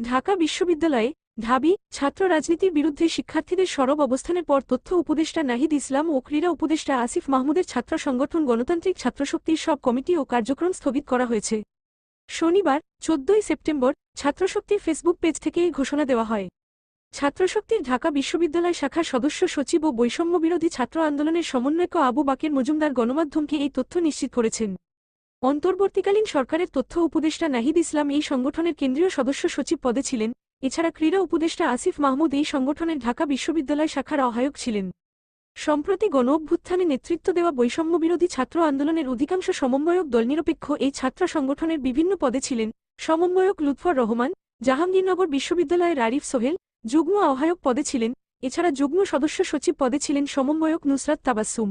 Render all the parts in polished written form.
ঢাকা বিশ্ববিদ্যালয়ে ঢাবি ছাত্র রাজনীতির বিরুদ্ধে শিক্ষার্থীদের সরব অবস্থানের পর তথ্য উপদেষ্টা নাহিদ ইসলাম ও ক্রীড়া উপদেষ্টা আসিফ মাহমুদের ছাত্র সংগঠন গণতান্ত্রিক ছাত্রশক্তির সব কমিটি ও কার্যক্রম স্থগিত করা হয়েছে। শনিবার ১৪ সেপ্টেম্বর ছাত্রশক্তির ফেসবুক পেজ থেকে এই ঘোষণা দেওয়া হয়। ছাত্রশক্তির ঢাকা বিশ্ববিদ্যালয় শাখার সদস্য সচিব ও বৈষম্যবিরোধী ছাত্র আন্দোলনের সমন্বয়ক আবু বাকের মজুমদার গণমাধ্যমকে এই তথ্য নিশ্চিত করেছেন। অন্তর্বর্তীকালীন সরকারের তথ্য উপদেষ্টা নাহিদ ইসলাম এই সংগঠনের কেন্দ্রীয় সদস্য সচিব পদে ছিলেন। এছাড়া ক্রীড়া উপদেষ্টা আসিফ মাহমুদ এই সংগঠনের ঢাকা বিশ্ববিদ্যালয় শাখার আহ্বায়ক ছিলেন। সম্প্রতি গণঅভ্যুত্থানে নেতৃত্ব দেওয়া বৈষম্যবিরোধী ছাত্র আন্দোলনের অধিকাংশ সমন্বয়ক দলনিরপেক্ষ এই ছাত্র সংগঠনের বিভিন্ন পদে ছিলেন। সমন্বয়ক লুৎফর রহমান জাহাঙ্গীরনগর বিশ্ববিদ্যালয়ের আরিফ সোহেল যুগ্ম আহ্বায়ক পদে ছিলেন। এছাড়া যুগ্ম সদস্য সচিব পদে ছিলেন সমন্বয়ক নুসরাত তাবাসসুম।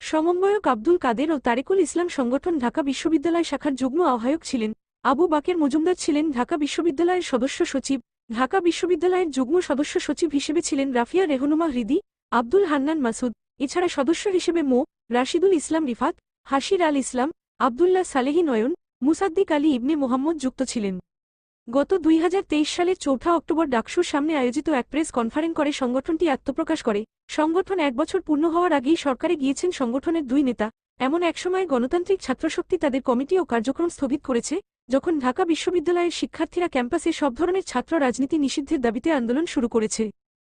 সমন্বয়ক আব্দুল কাদের ও তারেকুল ইসলাম সংগঠন ঢাকা বিশ্ববিদ্যালয় শাখার যুগ্ম আহ্বায়ক ছিলেন। আবু বাকের মজুমদার ছিলেন ঢাকা বিশ্ববিদ্যালয়ের সদস্য সচিব। ঢাকা বিশ্ববিদ্যালয়ের যুগ্ম সদস্য সচিব হিসেবে ছিলেন রাফিয়া রেহনুমা হৃদি, আব্দুল হান্নান মাসুদ। এছাড়া সদস্য হিসেবে মো. রাশিদুল ইসলাম রিফাত, হাসির আল ইসলাম, আবদুল্লাহ সালেহী নয়ন, মুসাদ্দিক আলী ইবনে মোহাম্মদ যুক্ত ছিলেন। গত ২০২৩ সালের ৪ অক্টোবর ডাকসুর সামনে আয়োজিত এক প্রেস কনফারেন্স করে সংগঠনটি আত্মপ্রকাশ করে। সংগঠন ১ বছর পূর্ণ হওয়ার আগেই সরকারে গিয়েছেন সংগঠনের ২ নেতা। এমন এক সময় গণতান্ত্রিক ছাত্রশক্তি তাদের কমিটি ও কার্যক্রম স্থগিত করেছে, যখন ঢাকা বিশ্ববিদ্যালয়ের শিক্ষার্থীরা ক্যাম্পাসে সব ধরনের ছাত্র রাজনীতি নিষিদ্ধের দাবিতে আন্দোলন শুরু করেছে।